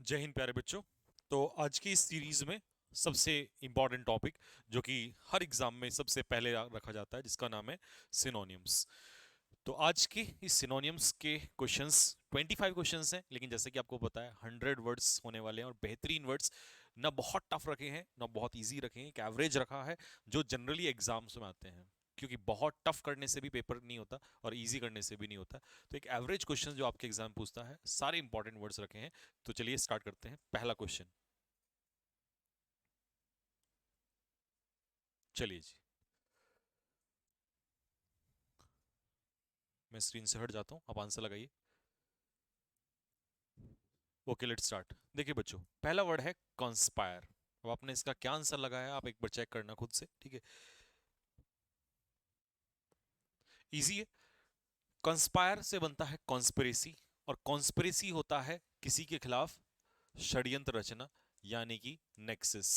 जय हिंद प्यारे बच्चों। तो आज की इस सीरीज में सबसे इम्पॉर्टेंट टॉपिक जो कि हर एग्जाम में सबसे पहले रखा जाता है, जिसका नाम है सिनोनिम्स। तो आज के इस सिनोनिम्स के क्वेश्चंस 25 क्वेश्चंस हैं, लेकिन जैसे कि आपको पता है 100 वर्ड्स होने वाले हैं, और बेहतरीन वर्ड्स ना बहुत टफ रखे हैं ना बहुत इजी रखे हैं, एक एवरेज रखा है जो जनरली एग्जाम्स में आते हैं। क्योंकि बहुत टफ करने से भी पेपर नहीं होता और इजी करने से भी नहीं होता। तो एक एवरेज क्वेश्चन जो आपके एग्जाम पूछता है, सारे इंपॉर्टेंट वर्ड्स रखे हैं। तो चलिए स्टार्ट करते हैं। पहला क्वेश्चन, चलिए जी, मैं स्क्रीन से हट जाता हूँ, आप आंसर लगाइए। Okay, let's start. देखिए बच्चों, पहला वर्ड है कॉन्स्पायर। अब आपने इसका क्या आंसर लगाया, आप एक बार चेक करना खुद से, ठीक है। इजी है। कॉन्स्पायर से बनता है कॉन्स्पिरेसी, और कॉन्स्पिरेसी होता है किसी के खिलाफ षड्यंत्र रचना, यानी कि नेक्सस।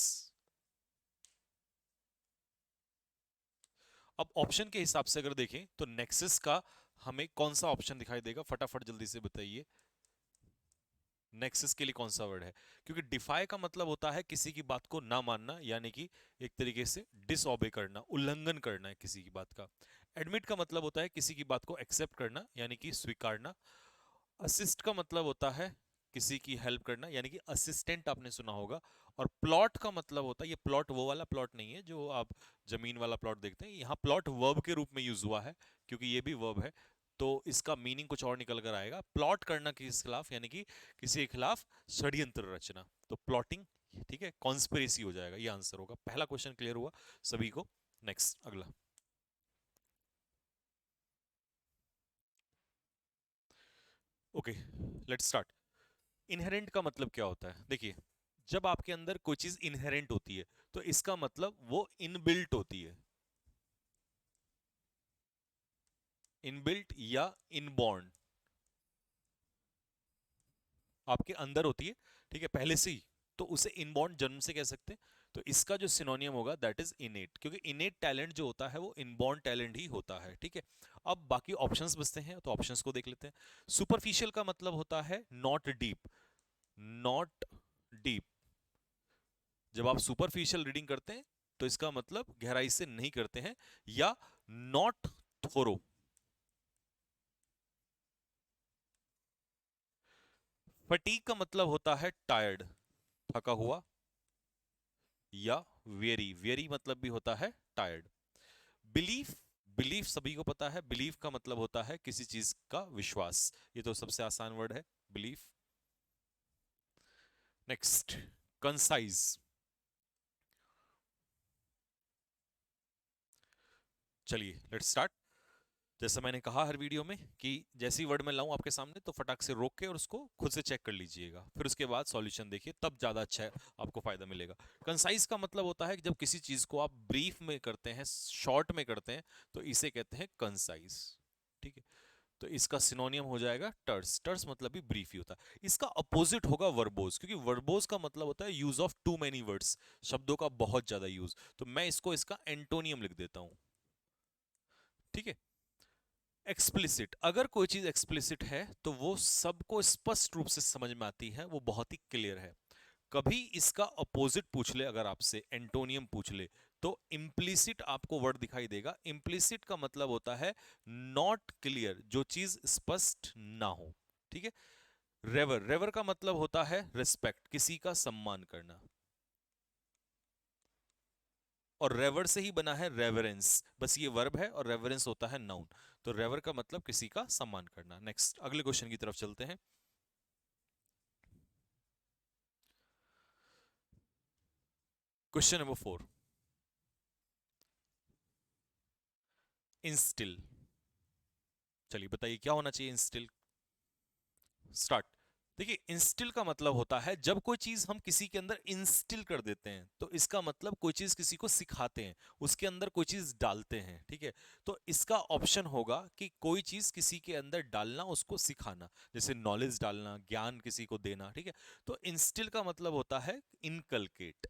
अब ऑप्शन के हिसाब से अगर देखें तो नेक्सस का हमें कौन सा ऑप्शन दिखाई देगा, फटाफट जल्दी से बताइए। नेक्सस के लिए कौन सा वर्ड है? क्योंकि डिफाई का मतलब होता है किसी की बात को ना मानना, यानी कि एक तरीके से डिसऑबे करना, उल्लंघन करना है किसी की बात का। एडमिट का मतलब होता है किसी की बात को एक्सेप्ट करना, यानी कि स्वीकारना। असिस्ट का मतलब होता है किसी की हेल्प करना, यानी कि असिस्टेंट आपने सुना होगा। और प्लॉट का मतलब होता है, ये प्लॉट वो वाला प्लॉट नहीं है जो आप जमीन वाला प्लॉट देखते हैं, यहाँ प्लॉट वर्ब के रूप में यूज हुआ है, क्योंकि ये भी वर्ब है। तो इसका मीनिंग कुछ और निकल कर आएगा। प्लॉट करना किस खिलाफ, यानी कि किसी के खिलाफ षड्यंत्र रचना, तो प्लॉटिंग। ठीक है, कॉन्स्पिरेसी हो जाएगा, ये आंसर होगा। पहला क्वेश्चन क्लियर हुआ सभी को। नेक्स्ट, अगला। Okay, let's start. इनहेरेंट का मतलब क्या होता है? देखिए, जब आपके अंदर कोई चीज इनहेरेंट होती है तो इसका मतलब वो इनबिल्ट होती है। इनबिल्ट या इनबॉर्न आपके अंदर होती है, ठीक है, पहले से ही। तो उसे इनबॉर्न, जन्म से कह सकते हैं। तो इसका जो सिनोनियम होगा दैट इज इनेट, क्योंकि इनेट टैलेंट जो होता है वो इनबॉर्न टैलेंट ही होता है, ठीक है। अब बाकी ऑप्शंस बचते हैं, तो ऑप्शंस को देख लेते हैं। सुपरफिशियल का मतलब होता है नॉट डीप। नॉट डीप, जब आप सुपरफिशियल रीडिंग करते हैं तो इसका मतलब गहराई से नहीं करते हैं। या नॉट थोरो। फटीग का मतलब होता है टायर्ड, थका हुआ। या वेरी, वेरी मतलब भी होता है टायर्ड। बिलीफ, बिलीफ सभी को पता है, बिलीफ का मतलब होता है किसी चीज का विश्वास। ये तो सबसे आसान वर्ड है, बिलीफ। Next, concise. चलिए लेट्स स्टार्ट। जैसा मैंने कहा हर वीडियो में कि जैसी वर्ड मैं लाऊं आपके सामने तो फटाक से रोक के और उसको खुद से चेक कर लीजिएगा, फिर उसके बाद सॉल्यूशन देखिए, तब ज्यादा अच्छा है, आपको फायदा मिलेगा। कंसाइज का मतलब होता है कि जब किसी चीज को आप ब्रीफ में करते हैं, शॉर्ट में करते हैं, तो इसे कहते हैं कंसाइज, ठीक है। तो इसका सिनोनियम हो जाएगा टर्स। टर्स मतलब भी ब्रीफ ही होता है। इसका अपोजिट होगा वर्बोज, क्योंकि वर्बोज का मतलब होता है use of too many words, शब्दों का बहुत ज्यादा यूज। तो मैं इसको इसका एंटोनियम लिख देता हूं, ठीक है। एक्सप्लिसिट, अगर कोई चीज एक्सप्लिसिट है तो वो सबको स्पष्ट रूप से समझ में आती है, वो बहुत ही क्लियर है। कभी इसका अपोजिट पूछ ले, अगर आपसे एंटोनियम पूछ ले, तो इम्प्लिसिट आपको वर्ड दिखाई देगा। इम्प्लिसिट का मतलब होता है नॉट क्लियर, जो चीज स्पष्ट ना हो, ठीक है। रेवर, रेवर का मतलब होता है रिस्पेक्ट, किसी का सम्मान करना। और रेवर से ही बना है रेवरेंस, बस ये वर्ब है और रेवरेंस होता है नाउन। तो रेवर का मतलब किसी का सम्मान करना। नेक्स्ट, अगले क्वेश्चन की तरफ चलते हैं। Question number 4, instil. चलिए बताइए क्या होना चाहिए इंस्टिल। स्टार्ट। देखिए, इंस्टिल का मतलब होता है जब कोई चीज हम किसी के अंदर इंस्टिल कर देते हैं, तो इसका मतलब कोई चीज किसी को सिखाते हैं, उसके अंदर कोई चीज डालते हैं, ठीक है। तो इसका ऑप्शन होगा कि कोई चीज किसी के अंदर डालना, उसको सिखाना, जैसे नॉलेज डालना, ज्ञान किसी को देना, ठीक है। तो इंस्टिल का मतलब होता है इनकलकेट,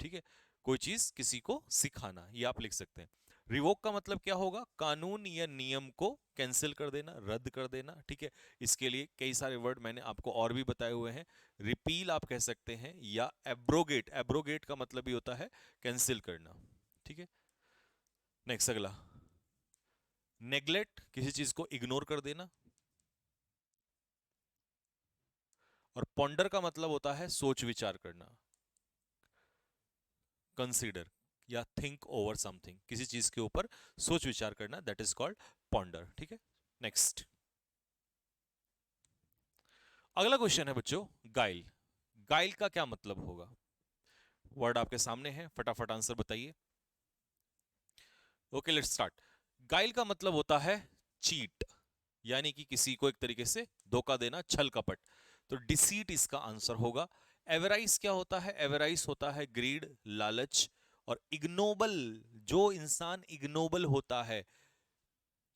ठीक है। कोई चीज किसी को सिखाना, ये आप लिख सकते हैं। रिवोक का मतलब क्या होगा? कानून या नियम को कैंसिल कर देना, रद्द कर देना, ठीक है। इसके लिए कई सारे वर्ड मैंने आपको और भी बताए हुए हैं। रिपील आप कह सकते हैं, या एब्रोगेट। एब्रोगेट का मतलब भी होता है कैंसिल करना, ठीक है। नेक्स्ट अगला, नेग्लेक्ट, किसी चीज को इग्नोर कर देना। और पॉन्डर का मतलब होता है सोच विचार करना, कंसीडर या थिंक ओवर समथिंग, किसी चीज के ऊपर सोच विचार करना, दैट इज कॉल्ड पॉन्डर, ठीक है। नेक्स्ट अगला क्वेश्चन है बच्चों, गाइल। गाइल का क्या मतलब होगा? वर्ड आपके सामने है, फटाफट आंसर बताइए। Okay, let's start. गाइल का मतलब होता है चीट, यानी कि किसी को एक तरीके से धोखा देना, छल कपट। तो डिसीट इसका आंसर होगा। एवराइस क्या होता है? एवराइस होता है ग्रीड, लालच। और इग्नोबल, जो इंसान इग्नोबल होता है,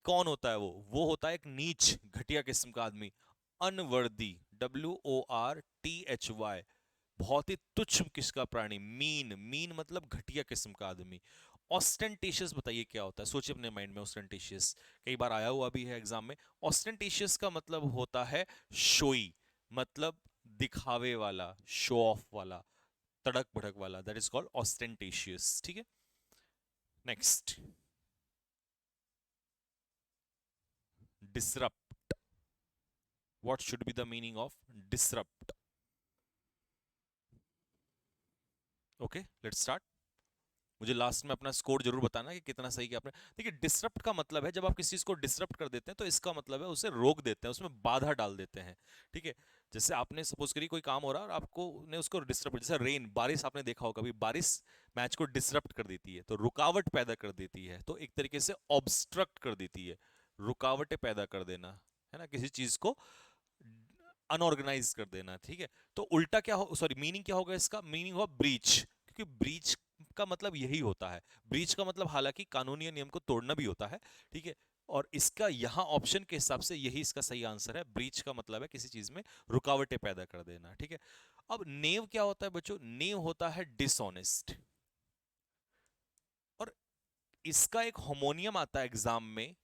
कौन होता है वो होता है एक नीच, घटिया किस्म का आदमी। अनवर्दी, WORTHY, बहुत ही तुच्छ किसका प्राणी। मीन, मीन मतलब घटिया किस्म का आदमी। ऑस्टेंटेशियस बताइए क्या होता है? सोचिए अपने माइंड में। ऑस्टेंटेशियस कई बार आया हुआ भी है एग्जाम में। ऑस्टेंटेशियस का मतलब होता है शोई, मतलब दिखावे वाला, शो ऑफ वाला, तड़क भड़क वाला, दैट इज कॉल्ड ऑस्टेंटेशियस, ठीक है। Next, disrupt. What should be the meaning of disrupt? Okay, let's start. मुझे लास्ट में अपना स्कोर जरूर बताना कि कितना सही किया आपने। देखिए, डिसरप्ट का मतलब है जब आप किसी चीज को डिसरप्ट कर देते हैं, तो इसका मतलब है उसे रोक देते हैं, उसमें बाधा डाल देते हैं, ठीक है। जैसे आपने सपोज करिए कोई काम हो रहा है और आपको ने उसको डिसरप्ट, जैसे रेन, बारिश, आपने देखा होगा कभी, बारिश मैच को डिसरप्ट कर देती है, तो रुकावट पैदा कर देती है, तो एक तरीके से ऑब्स्ट्रक्ट कर देती है, रुकावटें पैदा कर देना, है ना, किसी चीज को अनऑर्गेनाइज कर देना, ठीक है। तो उल्टा क्या हो, सॉरी, मीनिंग क्या होगा इसका? मीनिंग होगा ब्रीच, क्योंकि ब्रीच का मतलब यही होता है। ब्रीच का मतलब हालांकि कानूनी या नियम को तोड़ना भी होता है, ठीक है। और इसका यहां ऑप्शन के हिसाब से यही इसका सही आंसर है। ब्रीच का मतलब है किसी चीज में रुकावटें पैदा कर देना, ठीक है। अब नेव क्या होता है बच्चों? नेव होता है डिसऑनेस्ट। और इसका एक होमोनियम आता है एग्जाम में,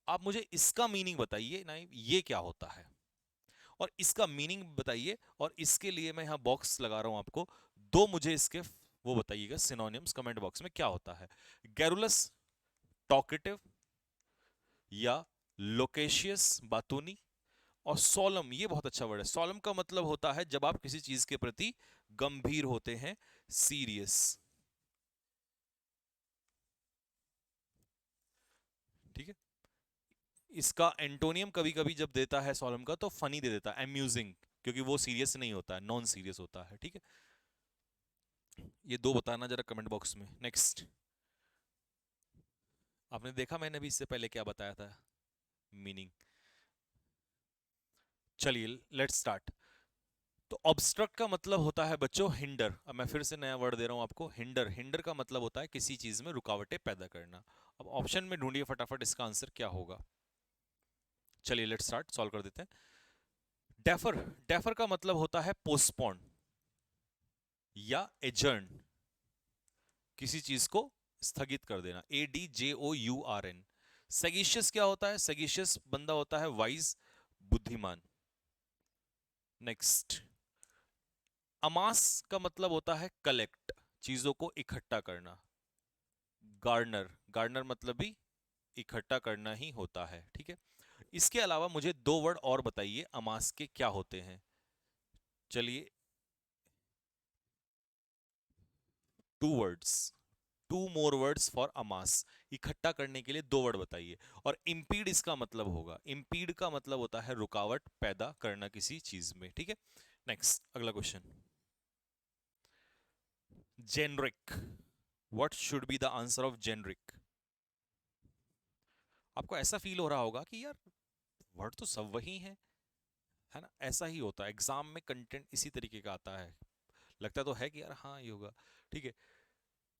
आप मुझे इसका मीनिंग बताइए ना, ये क्या होता है? और इसका मीनिंग बताइए, और इसके लिए मैं यहां बॉक्स लगा रहा हूं आपको, दो मुझे इसके वो बताइएगा सिनोनिम्स कमेंट बॉक्स में, क्या होता है? गैरुलस, टॉकेटिव, या लोकेशियस, बातूनी। और सोलम, ये बहुत अच्छा वर्ड है। सोलम का मतलब होता है जब आप किसी चीज के प्रति गंभीर होते हैं, सीरियस, ठीक है। इसका एंटोनियम कभी कभी जब देता है सोलम का, तो फनी दे देता है, अम्यूजिंग, क्योंकि वो सीरियस नहीं होता है, नॉन सीरियस होता है, ठीक है। ये दो बताना जरा कमेंट बॉक्स में। नेक्स्ट, आपने देखा मैंने अभी इससे पहले क्या बताया था मीनिंग? चलिए, लेट्स स्टार्ट। तो ऑब्स्ट्रक्ट का मतलब होता है बच्चों हिंडर। अब मैं फिर से नया वर्ड दे रहा हूं आपको, हिंडर। हिंडर का मतलब होता है किसी चीज में रुकावटें पैदा करना। अब ऑप्शन में ढूंढिए फटाफट इसका आंसर क्या होगा। चलिए, लेट्स स्टार्ट, सॉल्व कर देते हैं। डेफर, डेफर का मतलब होता है पोस्टपोन या एजर्न, किसी चीज को स्थगित कर देना, ADJOURN। सेगिशियस क्या होता है? सेगिशियस बंदा होता है वाइज, बुद्धिमान। नेक्स्ट, अमास का मतलब होता है कलेक्ट, चीजों को इकट्ठा करना। गार्डनर, गार्डनर मतलब भी इकट्ठा करना ही होता है, ठीक है। इसके अलावा मुझे दो वर्ड और बताइए अमास के क्या होते हैं। चलिए, two words, two more words for amass, इकट्ठा करने के लिए दो वर्ड बताइए। और इंपीड इसका मतलब होगा, इंपीड का मतलब होता है रुकावट पैदा करना किसी चीज में, ठीक है। नेक्स्ट, अगला question, generic. What should be the answer of generic? आपको ऐसा फील हो रहा होगा कि यार वर्ड तो सब वही है ना, ऐसा ही होता है एग्जाम में, कंटेंट इसी तरीके का आता है, लगता तो है कि यार हाँ ये होगा, ठीक है।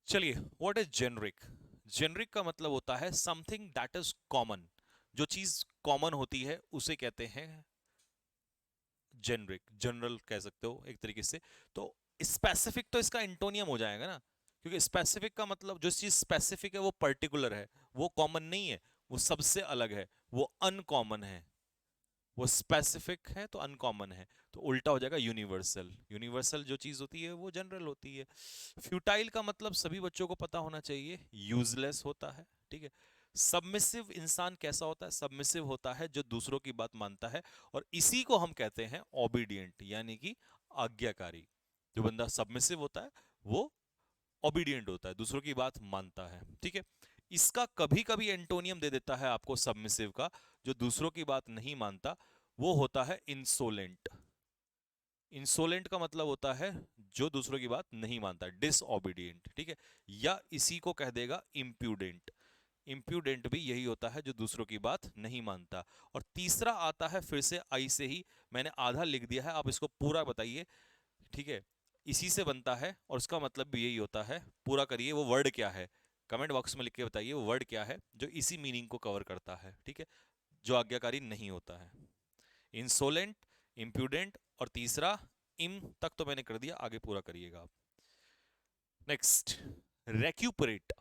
चलिए, व्हाट इज जेनरिक? जेनरिक का मतलब होता है समथिंग दैट इज कॉमन, जो चीज कॉमन होती है उसे कहते हैं जेनरिक, जनरल कह सकते हो एक तरीके से। तो स्पेसिफिक तो इसका एंटोनियम हो जाएगा ना, क्योंकि स्पेसिफिक का मतलब जो चीज स्पेसिफिक है वो पर्टिकुलर है, वो कॉमन नहीं है, वो सबसे अलग है, वो अनकॉमन है। वो स्पेसिफिक है तो अनकॉमन है, तो उल्टा हो जाएगा यूनिवर्सल। यूनिवर्सल जो चीज होती है वो जनरल होती है। फ्यूटाइल का मतलब सभी बच्चों को पता होना चाहिए, यूजलेस होता है, ठीक है। सबमिसिव इंसान कैसा होता है? सबमिसिव होता है जो दूसरों की बात मानता है, और इसी को हम कहते हैं ओबीडियंट, यानी कि आज्ञाकारी। जो बंदा सबमिसिव होता है वो ओबीडियंट होता है, दूसरों की बात मानता है, ठीक है। इसका कभी कभी एंटोनियम दे देता है आपको सबमिसिव का, जो दूसरों की बात नहीं मानता, वो होता है इंसोलेंट। इंसोलेंट का मतलब होता है जो दूसरों की बात नहीं मानता, डिसओबीडियंट, ठीक है। या इसी को कह देगा इम्प्यूडेंट। इम्प्यूडेंट भी यही होता है जो दूसरों की बात नहीं मानता। और तीसरा आता है फिर से आई से ही, मैंने आधा लिख दिया है, आप इसको पूरा बताइए, ठीक है। इसी से बनता है और उसका मतलब भी यही होता है, पूरा करिए। वो वर्ड क्या है, कमेंट बॉक्स में लिख के बताइए, वो वर्ड क्या है जो इसी मीनिंग को कवर करता है, ठीक है, जो आज्ञाकारी नहीं होता है। इंसोलेंट, इंप्यूडेंट, और तीसरा इम तक तो मैंने कर दिया, आगे पूरा करिएगा आप। नेक्स्ट, रेक्यूपरेट।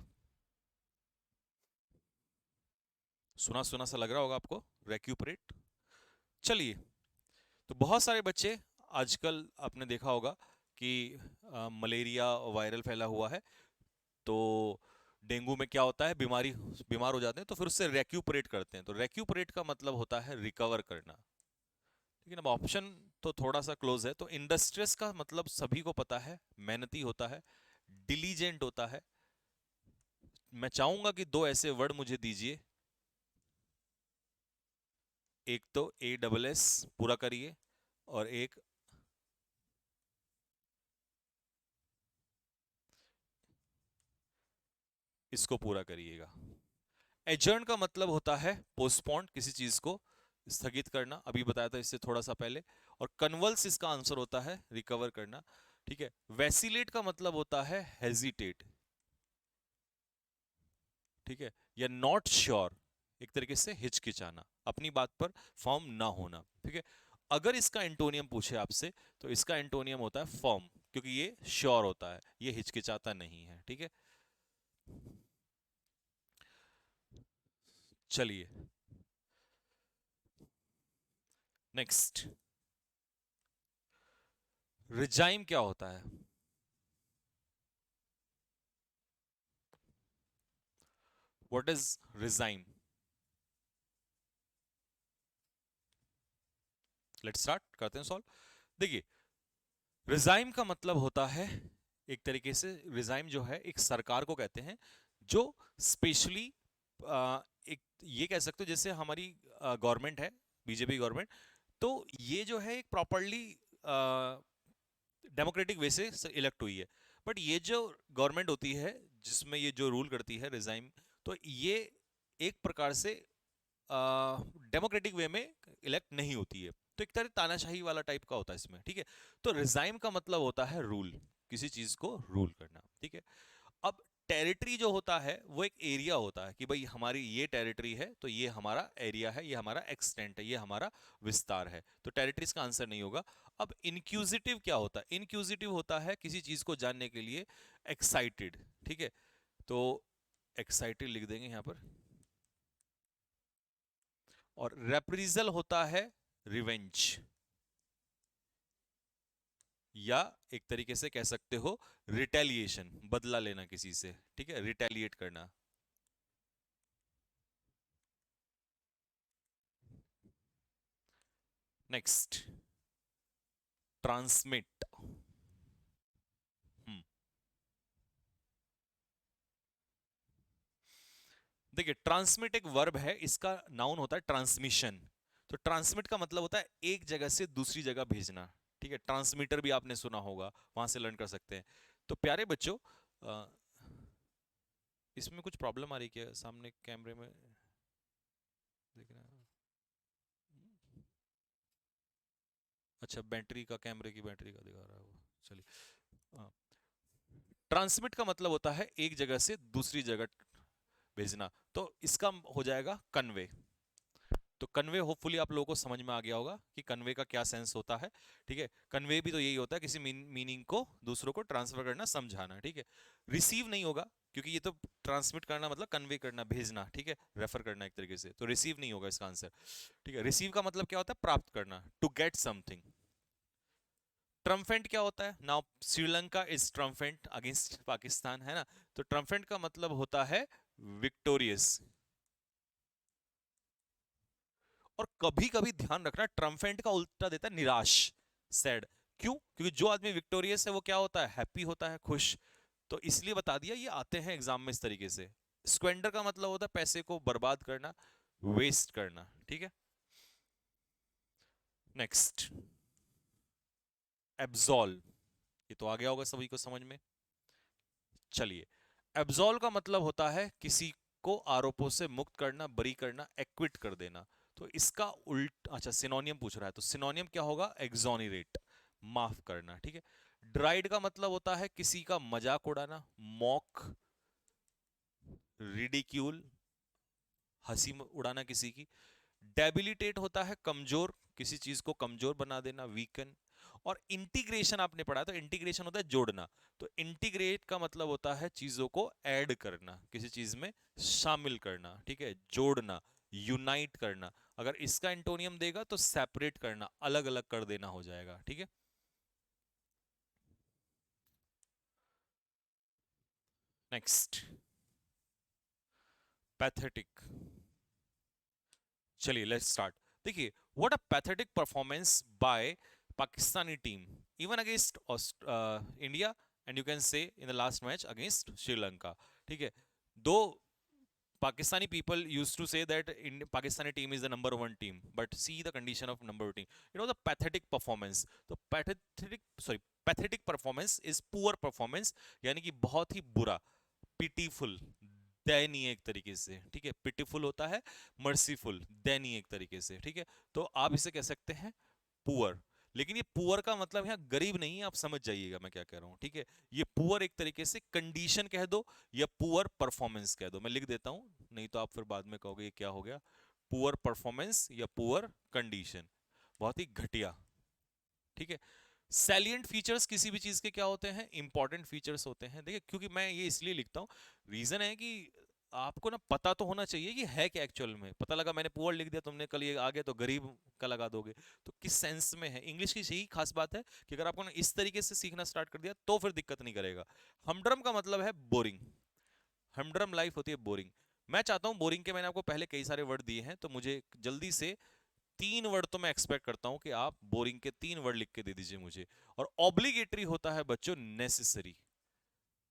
सुना सुना सा लग रहा होगा आपको, रेक्यूपरेट। चलिए, तो बहुत सारे बच्चे आजकल आपने देखा होगा कि मलेरिया वायरल फैला हुआ है, तो डेंगू में क्या होता है, बीमार हो जाते हैं तो फिर उससे रेक्यूपरेट करते हैं। तो रेक्यूपरेट का मतलब होता है रिकवर करना, लेकिन अब ऑप्शन तो थोड़ा सा क्लोज है। तो इंडस्ट्रियस का मतलब सभी को पता है, मेहनती होता है, डिलीजेंट होता है। मैं चाहूंगा कि दो ऐसे वर्ड मुझे दीजिए, एक तो ए डबल एस पूरा करिए, और एक इसको पूरा करिएगा। एजर्न का मतलब होता है पोस्टपोन, किसी चीज को स्थगित करना, अभी बताया था इससे थोड़ा सा पहले। और कन्वल्स इसका आंसर होता है रिकवर करना, ठीक है। वैसिलेट का मतलब होता है हेजिटेट, ठीक है, या नॉट श्योर, एक तरीके से हिचकिचाना, अपनी बात पर फर्म ना होना, ठीक है। अगर इसका एंटोनियम पूछे आपसे, तो इसका एंटोनियम होता है फर्म, क्योंकि ये श्योर होता है, ये हिचकिचाता नहीं है, ठीक है। चलिए, नेक्स्ट, रिजाइम क्या होता है? What is regime? Let's start, करते हैं सॉल्व। देखिए, रिजाइम का मतलब होता है, एक तरीके से रिजाइम जो है एक सरकार को कहते हैं, जो स्पेशली एक ये कह सकते हो जैसे हमारी गवर्नमेंट है, बीजेपी गवर्नमेंट, तो ये जो है एक प्रॉपरली डेमोक्रेटिक वे से इलेक्ट हुई है। बट ये जो गवर्नमेंट होती है जिसमें ये जो रूल करती है रिजाइम, तो ये एक प्रकार से डेमोक्रेटिक वे में इलेक्ट नहीं होती है, तो एक तरह तानाशाही वाला टाइप का होता है इसमें, ठीक है। तो रिजाइम का मतलब होता है रूल, किसी चीज को रूल करना, ठीक है। अब टेरिटरी जो होता है वो एक एरिया होता है, कि भाई हमारी ये टेरिटरी है, तो ये हमारा एरिया है, ये हमारा एक्सटेंट है, ये हमारा विस्तार है, तो टेरिटरी इसका आंसर नहीं होगा। अब इंक्यूजिटिव क्या होता है? इंक्यूजिटिव होता है किसी चीज को जानने के लिए एक्साइटेड, ठीक है। तो एक्साइटेड लिख देंगे यहां पर। और रेप्रिजल होता है रिवेंज, या एक तरीके से कह सकते हो रिटेलिएशन, बदला लेना किसी से, ठीक है, रिटेलिएट करना। Next, transmit. देखिए, ट्रांसमिट एक वर्ब है, इसका नाउन होता है ट्रांसमिशन। तो ट्रांसमिट का मतलब होता है एक जगह से दूसरी जगह भेजना, ठीक है। ट्रांसमीटर भी आपने सुना होगा, वहां से लर्न कर सकते हैं। तो प्यारे बच्चों, अ, इसमें कुछ प्रॉब्लम आ रही है क्या सामने कैमरे में? देखना, अच्छा, बैटरी का, कैमरे की बैटरी का दिखा रहा है वो, चलिए। ट्रांसमिट का मतलब होता है एक जगह से दूसरी जगह भेजना, तो इसका हो जाएगा कन्वे। तो कन्वे होपफुली आप लोगों को समझ में आ गया होगा कि कन्वे का क्या सेंस होता है। ठीक है, कन्वे भी तो यही होता है, किसी मीनिंग को दूसरों को ट्रांसफर करना, समझाना। ठीक है, रिसीव नहीं होगा क्योंकि ये तो ट्रांसमिट करना मतलब कन्वे करना, भेजना। ठीक है, रेफर करना एक तरीके से, तो रिसीव नहीं होगा इसका आंसर। ठीक है, रिसीव का मतलब क्या होता है? प्राप्त करना, टू गेट समथिंग। ट्रम्फेंट क्या होता है? Now Sri Lanka is triumphant against Pakistan, है ना? तो ट्रम्फेंट का मतलब होता है विक्टोरियस। और कभी कभी ध्यान रखना, ट्रम्फेंट का उल्टा देता है निराश, सैड। क्यों? क्योंकि जो आदमी विक्टोरियस है वो क्या होता है? हैप्पी होता है, खुश। तो इसलिए बता दिया, ये आते हैं एग्जाम में इस तरीके से। स्क्वेंडर का मतलब होता है पैसे को बर्बाद करना, वेस्ट करना। ठीक है, नेक्स्ट, एब्सॉल्व। ये तो आ गया होगा सभी को समझ में। चलिए, एब्सॉल्व का मतलब होता है किसी को आरोपों से मुक्त करना, बरी करना, एक्विट कर देना। तो इसका उल्ट, अच्छा सिनोनियम पूछ रहा है, तो सिनोनियम क्या होगा? एक्सोनरेट, माफ करना। ठीक है, ड्राइड का मतलब होता है किसी का मजाक उड़ाना, मॉक, रिडिक्यूल, हंसी उड़ाना किसी की। डेबिलिटेट होता है कमजोर, किसी चीज को कमजोर बना देना, वीकन। और इंटीग्रेशन आपने पढ़ा, तो इंटीग्रेशन होता है जोड़ना। तो इंटीग्रेट का मतलब होता है चीजों को ऐड करना, किसी चीज में शामिल करना। ठीक है, जोड़ना, यूनाइट करना। अगर इसका एंटोनियम देगा तो सेपरेट करना, अलग अलग कर देना हो जाएगा। ठीक है, नेक्स्ट, पैथेटिक। चलिए लेट्स स्टार्ट। देखिए, what a pathetic performance by Pakistani team even against India, and you can say in the last match against Sri Lanka. ठीक है, दो Pakistani people used to say that in Pakistani team is the number one team, but see the condition of number one team. It was a pathetic performance. तो pathetic performance is poor performance, यानी कि बहुत ही बुरा, pitiful, दयनीय एक तरीके से। ठीक है, pitiful होता है merciful, दयनीय एक तरीके से। ठीक है, तो आप इसे कह सकते हैं पुअर। लेकिन ये पुअर का मतलब यहाँ गरीब नहीं है, आप समझ जाइएगा मैं क्या कह रहा हूँ। ठीक है, ये पुअर एक तरीके से कंडीशन कह दो या पुअर परफॉर्मेंस कह दो। मैं लिख देता हूँ, नहीं तो आप फिर बाद में कहोगे ये क्या हो गया। पुअर परफॉर्मेंस या पुअर कंडीशन, बहुत ही घटिया। ठीक है, सैलिएंट फीचर्स किसी भी चीज के क्या होते हैं? इंपॉर्टेंट फीचर्स होते हैं। देखिए, क्योंकि मैं ये इसलिए लिखता हूँ, रीजन है कि आपको ना पता तो होना चाहिए कि है क्या एक्चुअल में। पता लगा मैंने पुअर लिख दिया, तुमने कल ये आगे तो गरीब का लगा दोगे। तो किस सेंस में है? इंग्लिश की यही खास बात है कि अगर आपको ना इस तरीके से सीखना स्टार्ट कर दिया तो फिर दिक्कत नहीं करेगा। हमड्रम का मतलब है बोरिंग, हमड्रम लाइफ होती है बोरिंग। मैं चाहता हूं बोरिंग के, मैंने आपको पहले कई सारे वर्ड दिए हैं, तो मुझे जल्दी से 3 वर्ड तो मैं एक्सपेक्ट करता हूं कि आप बोरिंग के 3 वर्ड लिख के दे दीजिए मुझे। और ऑब्लिगेटरी होता है बच्चों नेसेसरी,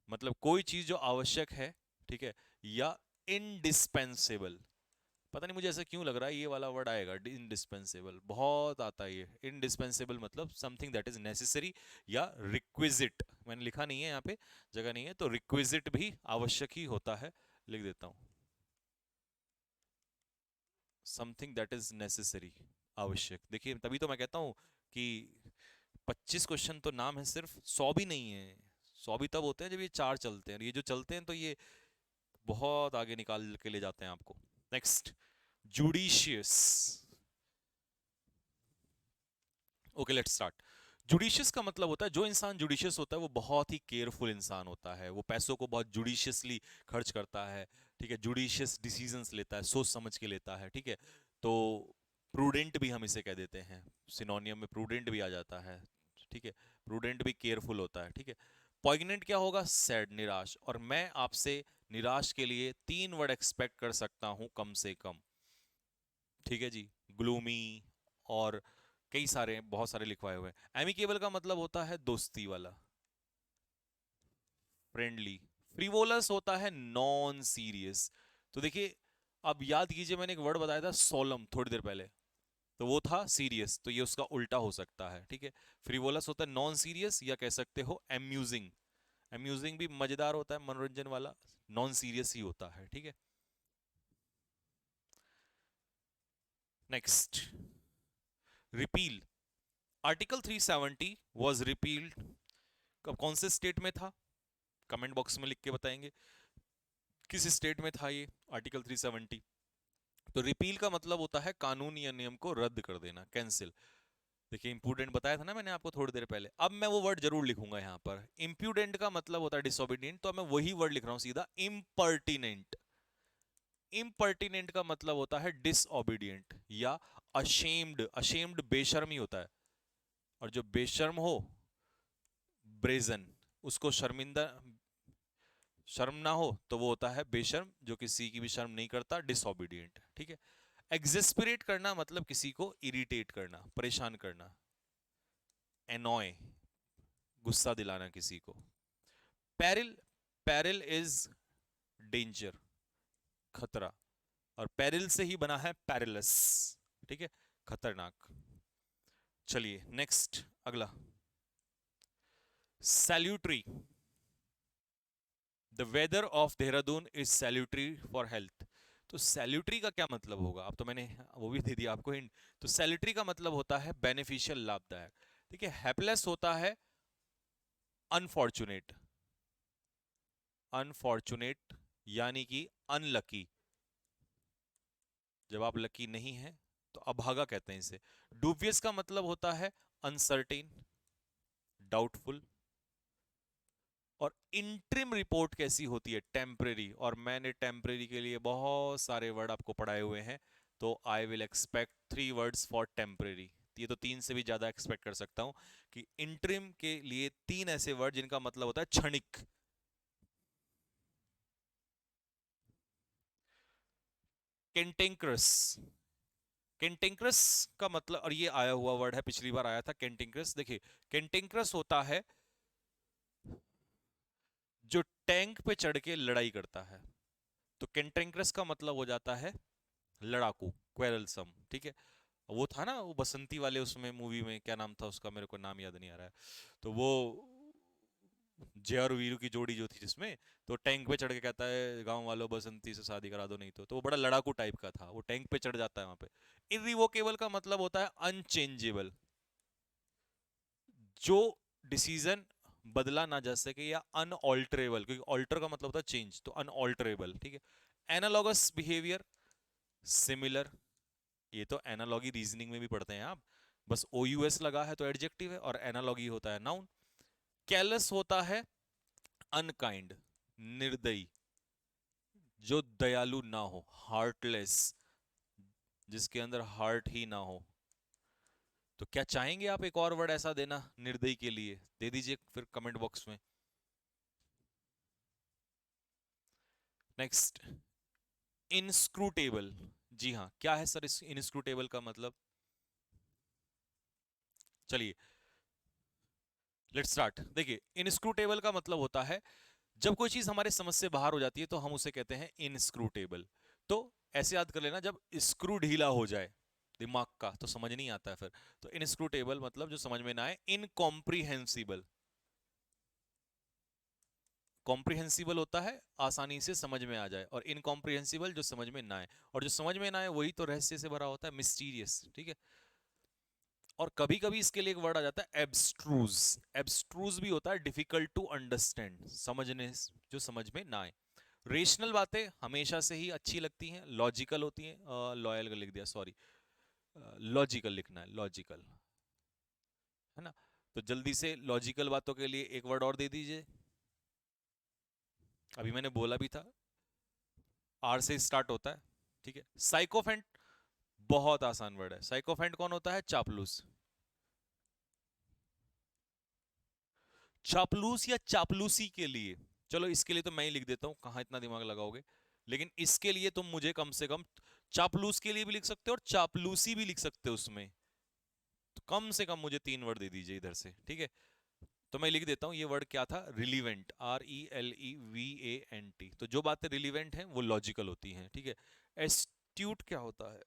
मतलब कोई चीज जो आवश्यक है। ठीक है, या इनडिस्पेंसेबल। पता नहीं मुझे ऐसा क्यों लग रहा है ये वाला वर्ड आएगा, इनडिस्पेंसेबल बहुत आता है ये। इनडिस्पेंसेबल मतलब समथिंग दैट इज नेसेसरी या रिक्विजिट। मैंने लिखा नहीं है यहाँ पे, जगह नहीं है, तो रिक्विजिट भी आवश्यक ही होता है, लिख देता हूं। समथिंग दैट इज नेसेसरी, आवश्यक। देखिए तभी तो मैं कहता हूं कि 25 क्वेश्चन तो नाम है सिर्फ, 100 भी नहीं है। 100 भी तब होते हैं जब ये 4 चलते हैं, ये जो चलते हैं तो ये बहुत आगे निकाल के ले जाते हैं आपको। Next, judicious. Okay let's start. Judicious का मतलब होता है, जो इंसान जुडिशियस होता है वो बहुत ही केयरफुल इंसान होता है, वो पैसों को बहुत जुडिशियसली खर्च करता है। ठीक है, जुडिशियस डिसीजंस लेता है, सोच समझ के लेता है। ठीक है, तो प्रूडेंट भी हम इसे कह देते हैं, सिनोनियम में प्रूडेंट भी आ जाता है। ठीक है, प्रूडेंट भी केयरफुल होता है। ठीक है, पॉइग्नेंट क्या होगा? सैड, निराश। और मैं आपसे निराश के लिए 3 वर्ड एक्सपेक्ट कर सकता हूं कम से कम। ठीक है जी, ग्लूमी और कई सारे, बहुत सारे लिखवाए हुए हैं। एमिकेबल का मतलब होता है दोस्ती वाला, फ्रेंडली। फ्रिवोलस होता है नॉन सीरियस। तो देखिए, अब याद कीजिए मैंने एक वर्ड बताया था सोलम थोड़ी देर पहले, तो वो था सीरियस, तो ये उसका उल्टा हो सकता है। ठीक है, फ्रिवोलस होता है नॉन सीरियस, या कह सकते हो एम्यूजिंग। एम्यूजिंग भी मजेदार होता है, मनोरंजन वाला। नॉन सीरियस ही होता है। ठीक है, next, repeal. Article 370 was repealed, कब, कौन से स्टेट में था? कमेंट बॉक्स में लिख के बताएंगे किस स्टेट में था ये आर्टिकल 370। तो रिपील का मतलब होता है कानून या नियम को रद्द कर देना, कैंसिल। देखिए इम्प्रूडेंट बताया था ना मैंने आपको थोड़ी देर पहले, अब मैं वो वर्ड जरूर लिखूंगा यहाँ पर। इम्प्यूडेंट का मतलब होता है डिसोबीडियंट, तो मैं वही वर्ड लिख रहा हूँ सीधा, इम्पर्टिनेंट। इम्पर्टिनेंट का मतलब होता है डिसओबीडियंट या अशेम्ड। अशेम्ड बेशर्मी होता है, और जो बेशर्म हो, ब्रेजन, उसको शर्मिंदा, शर्म ना हो तो वो होता है बेशर्म, जो किसी की भी शर्म नहीं करता, डिसओबीडियंट। ठीक है। एग्जेस्पिरेट करना मतलब किसी को इरिटेट करना, परेशान करना। एनॉय, गुस्सा दिलाना किसी को। पेरिल, पेरिल इज डेंजर, खतरा, और पेरिल से ही बना है पेरिलस। ठीक है, खतरनाक। चलिए नेक्स्ट, अगला, salutary. The weather of Dehradun is salutary for health. तो सैल्यूटरी का क्या मतलब होगा, अब तो मैंने वो भी दे दिया आपको हिंट। तो सैल्यूटरी का मतलब होता है बेनिफिशियल, लाभदायक। ठीक है। हैप्लेस होता है अनफॉर्चुनेट, अनफॉर्चुनेट यानी कि अनलकी, जब आप लकी नहीं हैं तो अभागा कहते हैं इसे। डूबियस का मतलब होता है अनसर्टेन, डाउटफुल। और इंट्रिम रिपोर्ट कैसी होती है, टेम्परेरी। और मैंने टेम्परेरी के लिए बहुत सारे वर्ड आपको पढ़ाए हुए हैं, तो I will expect 3 words for temporary. ये तो 3 से भी ज्यादा एक्सपेक्ट कर सकता हूं कि इंट्रिम के लिए 3 ऐसे वर्ड जिनका मतलब होता है क्षणिक। कैंटेंक्रस, कैंटेंक्रस का मतलब, और ये आया हुआ वर्ड है, पिछली बार आया था कैंटेंक्रस। देखिए कैंटेंक्रस होता है जो टैंक पे चढ़ के लड़ाई करता है, तो कैंटेंक्रस का मतलब हो जाता है लड़ाकू, क्वेरलसम। ठीक है। वो था ना वो बसंती वाले उसमें मूवी में, क्या नाम था उसका, मेरे को नाम याद नहीं आ रहा है। तो वो जय और वीरू की जोड़ी जो थी जिसमें, तो टैंक पे चढ़ के कहता है गांव वालों बसंती से शादी करा दो, नहीं तो वो बड़ा लड़ाकू टाइप का था, वो टैंक पे चढ़ जाता है वहां पे। इरिवोकेबल का मतलब होता है अनचेंजेबल, जो डिसीजन बदला ना जा सके, या अनऑल्टरेबल, क्योंकि ऑल्टर का मतलब होता है चेंज, तो अनऑल्टरेबल। ठीक है। एनालॉगस बिहेवियर, सिमिलर, ये तो एनालॉगी रीजनिंग में भी पढ़ते हैं आप, बस ओ यू एस लगा है तो एडजेक्टिव है, और एनालॉगी होता है नाउन। कैलस होता है अनकाइंड, निर्दयी, जो दयालु ना हो, हार्टलेस, जिसके अंदर हार्ट ही ना हो। तो क्या चाहेंगे आप एक और वर्ड ऐसा देना निर्दयी के लिए, दे दीजिए फिर कमेंट बॉक्स में। Next, inscrutable. जी हाँ, क्या है सर इस इनस्क्रूटेबल का मतलब? चलिए लेट्स स्टार्ट। देखिए इनस्क्रूटेबल का मतलब होता है जब कोई चीज हमारे समझ से बाहर हो जाती है तो हम उसे कहते हैं इनस्क्रूटेबल। तो ऐसे याद कर लेना, जब स्क्रू ढीला हो जाए दिमाग का तो समझ नहीं आता है फिर। तो इनस्क्रूटेबल मतलब जो समझ में ना आए। इनकॉम्प्रिहेंसिबल, कॉम्प्रिहेंसिबल होता है आसानी से समझ में आ जाए, और इनकॉम्प्रिहेंसिबल जो समझ में ना आए, और जो समझ में ना आए वही तो रहस्य से भरा होता है, मिस्टीरियस। ठीक है। और कभी कभी इसके लिए एक वर्ड आ जाता है एब्स्ट्रूज। एब्स्ट्रूज भी होता है डिफिकल्ट टू अंडरस्टैंड, समझने जो समझ में ना आए। रेशनल बातें हमेशा से ही अच्छी लगती हैं, लॉजिकल होती हैं, लॉयल का लिख दिया सॉरी, लॉजिकल लिखना है, लॉजिकल, है ना। तो जल्दी से लॉजिकल बातों के लिए एक वर्ड और दे दीजिए, अभी मैंने बोला भी था, आर से स्टार्ट होता है। ठीक है। साइकोफेंट, बहुत आसान वर्ड है। साइकोफेंट कौन होता है? चापलूस। चापलूस या चापलूसी के लिए, चलो इसके लिए तो मैं ही लिख देता हूं, कहां इतना दिमाग लगाओगे। लेकिन इसके लिए तुम मुझे कम से कम चापलूस के लिए भी लिख सकते हो और चापलूसी भी लिख सकते हो उसमें, तो कम से कम मुझे 3 वर्ड दे दीजिए इधर से। ठीक है। तो मैं लिख देता हूं, ये वर्ड क्या था? Relevant, RELEVANT। तो जो बातें रिलीवेंट हैं वो लॉजिकल होती हैं। ठीक है। एस्ट्यूट क्या होता है?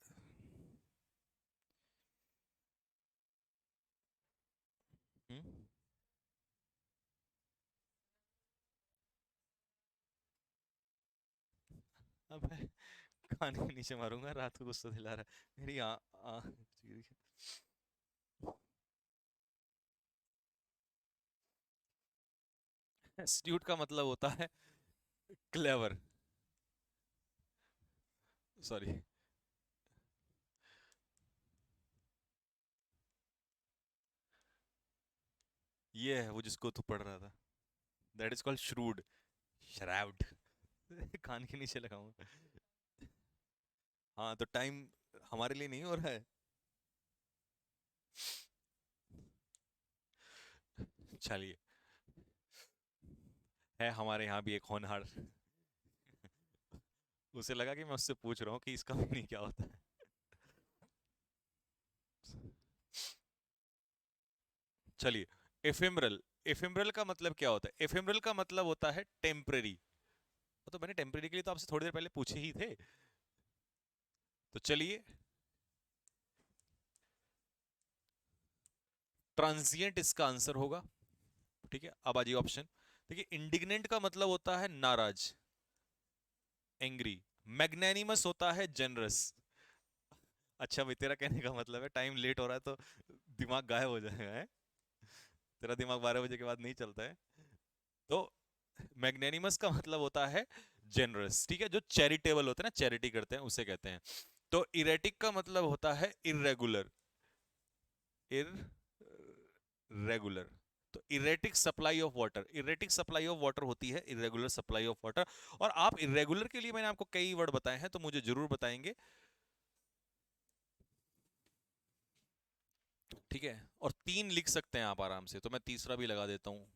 हम्म? अब कान के नीचे मारूंगा, रात को गुस्सा दिला रहा है मेरी एस्ट्यूट का मतलब होता है क्लेवर, सॉरी, ये है वो जिसको तू पढ़ रहा था, that is called shrewd, shroud. कान के नीचे लगाऊंगा। हाँ तो टाइम हमारे लिए नहीं हो रहा है। चलिए, है हमारे यहाँ भी एक होनहार, उसे लगा कि मैं उससे पूछ रहा हूँ कि इसका मीनिंग क्या होता है। चलिए, एफेमरल। एफेमरल का मतलब क्या होता है? एफेमरल का मतलब होता है टेम्पररी। तो मैंने टेम्पररी के लिए तो आपसे थोड़ी देर पहले पूछे ही थे। तो चलिए, ट्रांजिएंट इसका आंसर होगा। ठीक है, अब आ जाइए ऑप्शन। देखिए, इंडिग्नेंट का मतलब होता है नाराज, एंग्री। मैग्नेनिमस होता है जनरस। अच्छा भाई, तेरा कहने का मतलब है टाइम लेट हो रहा है तो दिमाग गायब हो जाएगा, है? तेरा दिमाग 12 बजे के बाद नहीं चलता है। तो मैग्नेनिमस का मतलब होता है जेनरस। ठीक है, जो चैरिटेबल होते हैं ना, चैरिटी करते हैं, उसे कहते हैं। तो इरेटिक का मतलब होता है इरेगुलर, इरेगुलर। तो erratic supply of water, erratic supply of water होती है इरेगुलर सप्लाई ऑफ वाटर। और आप इरेगुलर के लिए मैंने आपको कई वर्ड बताए हैं, तो मुझे जरूर बताएंगे। ठीक है, और 3 लिख सकते हैं आप आराम से, तो मैं तीसरा भी लगा देता हूँ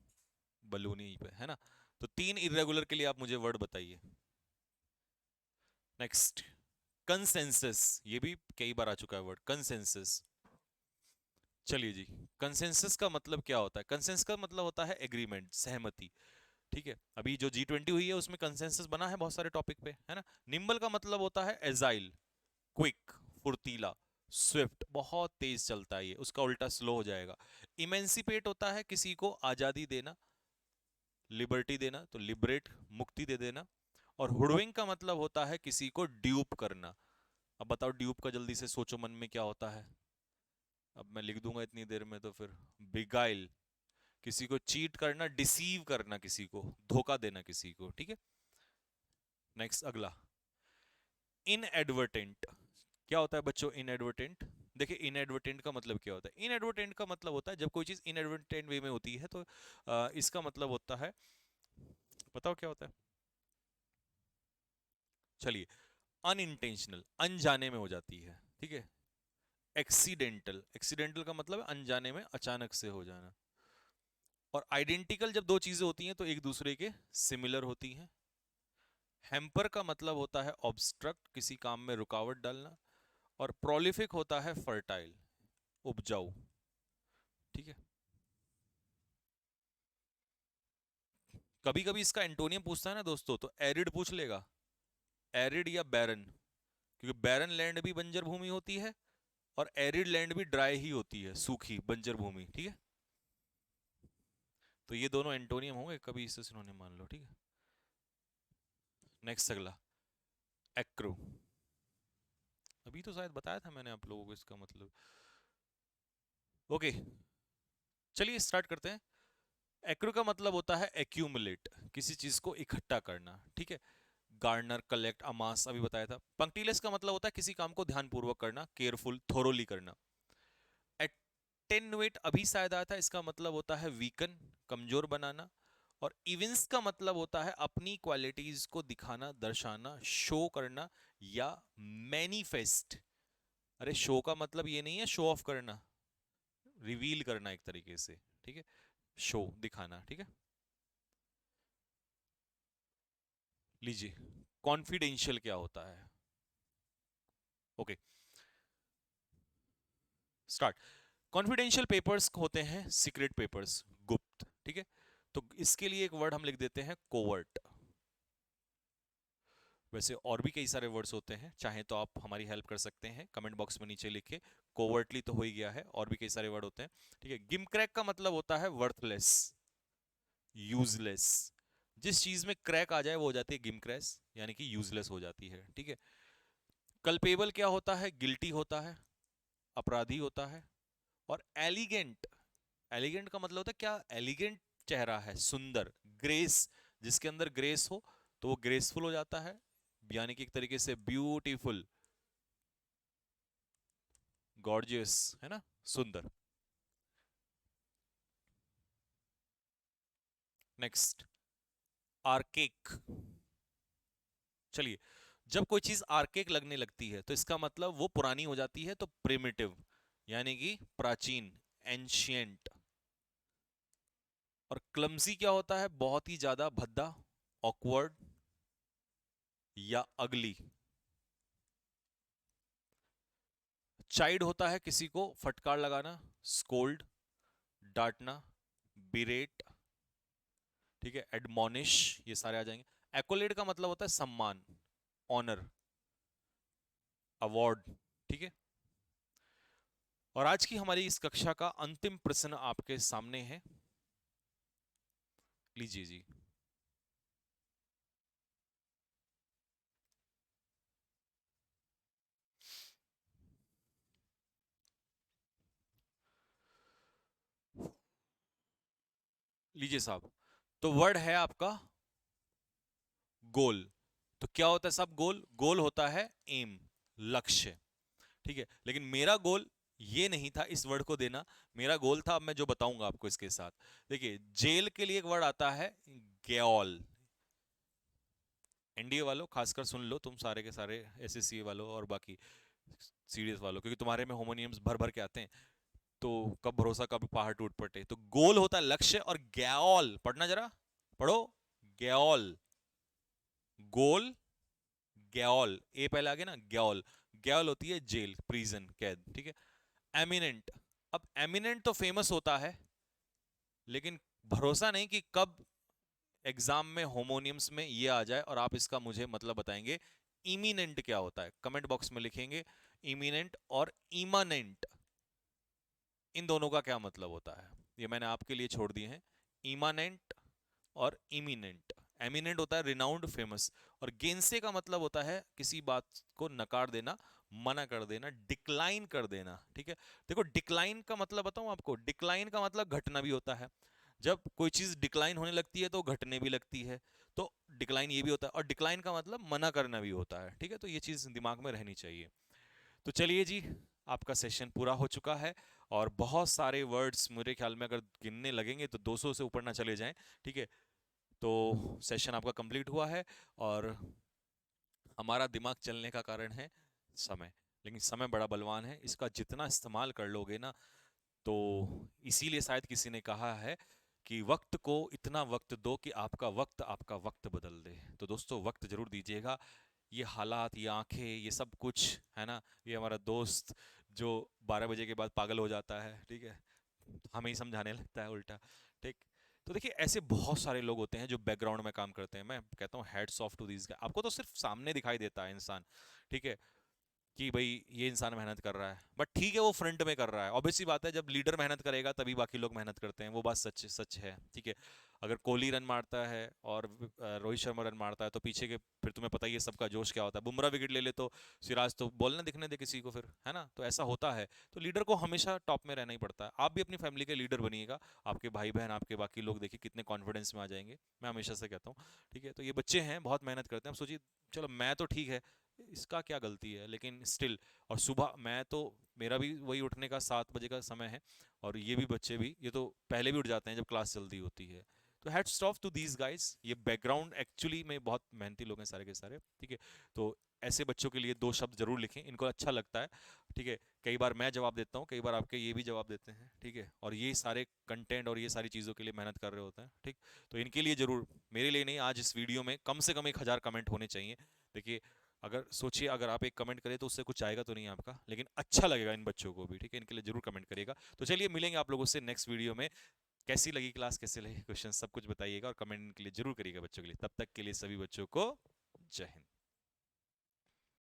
बलूनी पे, है ना? तो 3 इरेगुलर के लिए आप मुझे वर्ड बताइए। Next, consensus. ये भी कई बार आ चुका है वर्ड, कंसेंसस। चलिए जी, कंसेंसस का मतलब क्या होता है? कंसेंसस का मतलब होता है एग्रीमेंट, सहमति। ठीक है, अभी जो G20 हुई है उसमें कंसेंसस बना है बहुत सारे टॉपिक पे, है ना? निम्बल का मतलब होता है एजाइल, क्विक, फुर्तीला, स्विफ्ट, बहुत तेज चलता है ये, उसका उल्टा स्लो हो जाएगा। इमेंसिपेट होता है किसी को आजादी देना, लिबर्टी देना, तो लिबरेट, मुक्ति दे देना। और हुडविंग का मतलब होता है किसी को ड्यूप करना। अब बताओ, ड्यूप का जल्दी से सोचो मन में क्या होता है। अब मैं लिख दूंगा इतनी देर में तो फिर, बिगाइल, किसी को चीट करना, डिसीव करना, किसी को धोखा देना किसी को। ठीक है, नेक्स्ट अगला, इनएडवर्टेंट। क्या होता है बच्चों इनएडवर्टेंट? देखिए, इनएडवर्टेंट का मतलब क्या होता है? इनएडवर्टेंट का मतलब होता है जब कोई चीज इनएडवर्टेंट वे में होती है, तो इसका मतलब होता है, बताओ क्या होता है? चलिए, अनइंटेंशनल, अनजाने में हो जाती है। ठीक है, एक्सीडेंटल, एक्सीडेंटल का मतलब है अनजाने में, अचानक से हो जाना। और आइडेंटिकल, जब दो चीजें होती हैं तो एक दूसरे के सिमिलर होती हैं। हैम्पर का मतलब होता है ऑब्स्ट्रक्ट, किसी काम में रुकावट डालना। और प्रोलिफिक होता है फर्टाइल, उपजाऊ। ठीक है, कभी कभी इसका एंटोनियम पूछता है ना दोस्तों, तो एरिड पूछ लेगा, एरिड या बैरन। क्योंकि बैरन लैंड भी बंजर भूमि होती है, और एरिड लैंड भी ड्राई ही होती है, सूखी बंजर भूमि। ठीक है, तो ये दोनों एंटोनियम होंगे, कभी इससे सिनोनिम मान लो। ठीक है, नेक्स्ट अगला, एक्रो। अभी तो शायद बताया था मैंने आप लोगों को इसका मतलब। ओके, चलिए स्टार्ट करते हैं। एक्रो का मतलब होता है एक्यूमुलेट, किसी चीज को इकट्ठा करना। ठीक है, गार्नर, कलेक्ट, अमास अभी बताया था। पंक्टिलियस का मतलब होता है किसी काम को ध्यानपूर्वक करना, केयरफुल, थोरोली करना। एटेन्युएट अभी शायद आया था, इसका मतलब होता है वीकन, कमजोर बनाना। और इविंस का मतलब होता है अपनी क्वालिटीज को दिखाना, दर्शाना, शो करना, या मैनिफेस्ट। अरे, शो का मतलब ये नहीं है शो ऑफ करना, रिवील करना एक तरीके से। ठीक है, शो, दिखाना। ठीक है, लीजिए, कॉन्फिडेंशियल क्या होता है? Okay, start. कॉन्फिडेंशियल पेपर्स होते हैं सीक्रेट पेपर्स, गुप्त। ठीक है, तो इसके लिए एक वर्ड हम लिख देते हैं कोवर्ट। वैसे और भी कई सारे वर्ड्स होते हैं, चाहे तो आप हमारी हेल्प कर सकते हैं कमेंट बॉक्स में नीचे लिखे। कोवर्टली तो हो ही गया है, और भी कई सारे वर्ड होते हैं। ठीक है, गिमक्रैक का मतलब होता है वर्थलेस, यूजलेस। जिस चीज में क्रैक आ जाए वो हो जाती है गिमक्रैस, यानी कि यूजलेस हो जाती है। ठीक है, कल्पेबल क्या होता है? गिल्टी होता है, अपराधी होता है। और एलिगेंट, एलिगेंट का मतलब होता है क्या? एलिगेंट चेहरा है, सुंदर, ग्रेस, जिसके अंदर ग्रेस हो तो वो ग्रेसफुल हो जाता है, यानी कि एक तरीके से ब्यूटीफुल, गॉर्जियस, है ना, सुंदर। Next, archaic. चलिए, जब कोई चीज आर्केक लगने लगती है तो इसका मतलब वो पुरानी हो जाती है, तो प्रिमिटिव यानी कि प्राचीन, एंशियंट। और क्लमजी क्या होता है? बहुत ही ज्यादा भद्दा, ऑकवर्ड या अगली। चाइड होता है किसी को फटकार लगाना, स्कोल्ड, डांटना, बिरेट, ठीक है, एडमोनिश, ये सारे आ जाएंगे। एक्कोलेड का मतलब होता है सम्मान, ऑनर, अवार्ड, ठीक है। और आज की हमारी इस कक्षा का अंतिम प्रश्न आपके सामने है, लीजिए जी। लीजिए साहब, तो वर्ड है आपका गोल। तो क्या होता है सब? गोल, गोल होता है एम, लक्ष्य, ठीक है। लेकिन मेरा गोल ये नहीं था इस वर्ड को देना, मेरा गोल था, अब मैं जो बताऊंगा आपको इसके साथ। देखिए, जेल के लिए एक वर्ड आता है ग्याल। एनडीए वालों खासकर सुन लो, तुम सारे के सारे एसएससी वालों और बाकी सीडीएस वालों, क्योंकि तुम्हारे में होमोनियम्स भर भर के आते हैं, तो कब भरोसा कब पहाड़ टूट पड़े। तो गोल होता है लक्ष्य, और ग्याल पढ़ना जरा, पढ़ो, ग्याल, गोल, ग्याल, ए पहले आगे ना, ग्याल। ग्याल होती है जेल, प्रिजन, कैद, ठीक है। एमिनेंट, अब एमिनेंट तो फेमस होता है, लेकिन भरोसा नहीं कि कब एग्जाम में होमोनियम्स में ये आ जाए और आप इसका मुझे मतलब बताएंगे। इमिनेंट क्या होता है? कमेंट बॉक्स में लिखेंगे इमिनेंट और इमानेंट, इन दोनों का क्या मतलब होता है, ये मैंने आपके लिए छोड़ दिए हैं। इमानेंट और इमिनेंट। एमिनेंट होता है रिनाउंड, फेमस, और गेंसे का मतलब होता है किसी बात को नकार देना, मना कर देना, डिक्लाइन कर देना, ठीक है। देखो, डिक्लाइन का मतलब बताऊं आपको, डिक्लाइन का मतलब घटना भी होता है। जब कोई चीज डिक्लाइन होने लगती है तो घटने भी लगती है, तो डिक्लाइन ये भी होता है। और डिक्लाइन का मतलब मना करना भी होता है, ठीक है। तो ये चीज दिमाग में रहनी चाहिए। तो चलिए जी, आपका सेशन पूरा हो चुका है, और बहुत सारे वर्ड्स मेरे ख्याल में अगर गिनने लगेंगे तो 200 से ऊपर ना चले जाएं, ठीक है। तो सेशन आपका कंप्लीट हुआ है, और हमारा दिमाग चलने का कारण है समय, लेकिन समय बड़ा बलवान है, इसका जितना इस्तेमाल कर लोगे ना, तो इसीलिए शायद किसी ने कहा है कि वक्त को इतना वक्त दो कि आपका वक्त आपका वक्त बदल दे। तो दोस्तों, वक्त जरूर दीजिएगा। ये हालात, ये आंखें, ये सब कुछ है ना, ये हमारा दोस्त जो 12 बजे के बाद पागल हो जाता है, ठीक है, हमें ही समझाने लगता है उल्टा, ठीक। तो देखिए, ऐसे बहुत सारे लोग होते हैं जो बैकग्राउंड में काम करते हैं। मैं कहता हूँ hats off to these guys. आपको तो सिर्फ सामने दिखाई देता है इंसान, ठीक है, कि भाई ये इंसान मेहनत कर रहा है, बट ठीक है वो फ्रंट में कर रहा है। ऑब्वियसली बात है, जब लीडर मेहनत करेगा तभी बाकी लोग मेहनत करते हैं, वो बात सच सच है, ठीक है। अगर कोहली रन मारता है और रोहित शर्मा रन मारता है तो पीछे के फिर तुम्हें पता ही है सबका जोश क्या होता है। बुमराह विकेट ले ले तो सिराज तो बॉल ना दिखने दे किसी को, फिर है ना, तो ऐसा होता है। तो लीडर को हमेशा टॉप में रहना ही पड़ता है। आप भी अपनी फैमिली के लीडर बनिएगा, आपके भाई बहन, आपके बाकी लोग देखिए कितने कॉन्फिडेंस में आ जाएंगे, मैं हमेशा से कहता हूँ, ठीक है। तो ये बच्चे हैं, बहुत मेहनत करते हैं। अब सोचिए, चलो मैं तो ठीक है, इसका क्या गलती है, लेकिन स्टिल, और सुबह मैं तो, मेरा भी वही उठने का 7 बजे का समय है, और ये भी बच्चे भी, ये तो पहले भी उठ जाते हैं जब क्लास जल्दी होती है। तो hats off to these guys. ये बैकग्राउंड एक्चुअली में बहुत मेहनती लोग हैं सारे के सारे, ठीक है। तो ऐसे बच्चों के लिए दो शब्द जरूर लिखें, इनको अच्छा लगता है, ठीक है। कई बार मैं जवाब देता हूँ, कई बार आपके ये भी जवाब देते हैं, ठीक है, और ये सारे कंटेंट और ये सारी चीज़ों के लिए मेहनत कर रहे होते हैं, ठीक। तो इनके लिए जरूर, मेरे लिए नहीं, आज इस वीडियो में कम से कम 1000 कमेंट होने चाहिए। देखिए, अगर सोचिए, अगर आप एक कमेंट करें तो उससे कुछ आएगा तो नहीं आपका, लेकिन अच्छा लगेगा इन बच्चों को भी, ठीक है। इनके लिए जरूर कमेंट करिएगा। तो चलिए, मिलेंगे आप लोगों से नेक्स्ट वीडियो में। कैसी लगी क्लास, कैसे लगे क्वेश्चन, सब कुछ बताइएगा, और कमेंट के लिए जरूर करिएगा बच्चों के लिए। तब तक के लिए सभी बच्चों को जय हिंद।